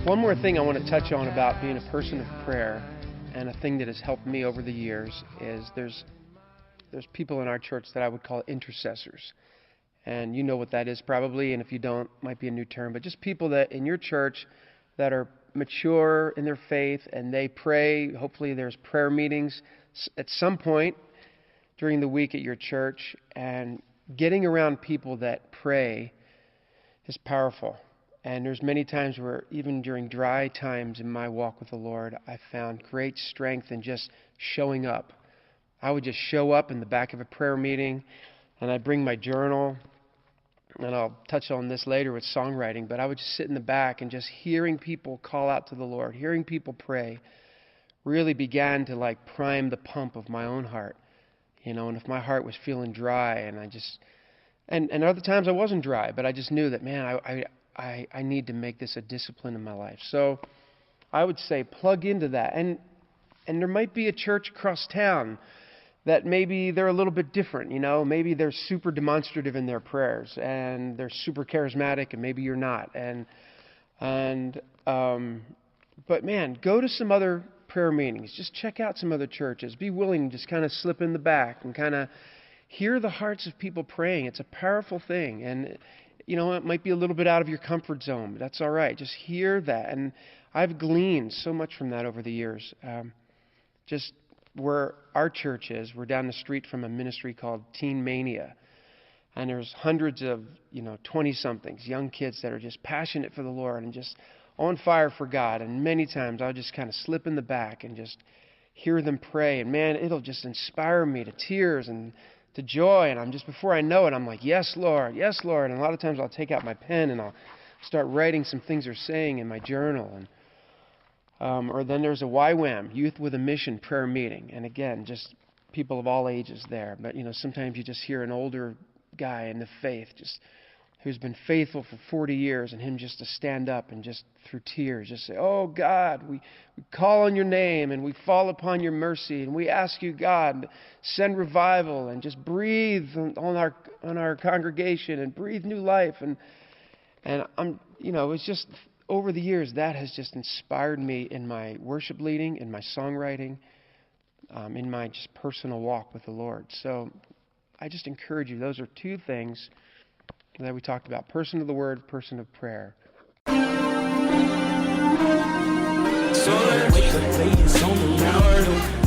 One more thing I want to touch on about being a person of prayer, and a thing that has helped me over the years, is there's people in our church that I would call intercessors. And you know what that is probably, and if you don't, it might be a new term, but just people that in your church that are mature in their faith and they pray. Hopefully there's prayer meetings at some point during the week at your church, and getting around people that pray is powerful. And there's many times where even during dry times in my walk with the Lord, I found great strength in just showing up. I would just show up in the back of a prayer meeting, and I'd bring my journal, and I'll touch on this later with songwriting, but I would just sit in the back, and just hearing people call out to the Lord, hearing people pray, really began to prime the pump of my own heart. And if my heart was feeling dry, and other times I wasn't dry, but I just knew that, man, I need to make this a discipline in my life. So I would say plug into that. And there might be a church across town that maybe they're a little bit different, Maybe they're super demonstrative in their prayers, and they're super charismatic, and maybe you're not. But man, go to some other prayer meetings. Just check out some other churches. Be willing to just kind of slip in the back and kind of hear the hearts of people praying. It's a powerful thing. And it might be a little bit out of your comfort zone, but that's all right. Just hear that. And I've gleaned so much from that over the years. Just where our church is, we're down the street from a ministry called Teen Mania. And there's hundreds of, 20-somethings, young kids that are just passionate for the Lord and just on fire for God. And many times I'll just kind of slip in the back and just hear them pray. And man, it'll just inspire me to tears and to joy. And before I know it, I'm like, yes, Lord, yes, Lord. And a lot of times I'll take out my pen and I'll start writing some things they're saying in my journal. And or then there's a YWAM, Youth with a Mission prayer meeting. And again, just people of all ages there. But, sometimes you just hear an older guy in the faith who's been faithful for 40 years, and him just to stand up and just through tears just say, oh God, we call on your name and we fall upon your mercy, and we ask you, God, send revival and just breathe on our congregation and breathe new life. And it's just over the years that has just inspired me in my worship leading, in my songwriting, in my just personal walk with the Lord. So I just encourage you, those are two things that we talked about: person of the word, person of prayer. So let's wake up, ladies on the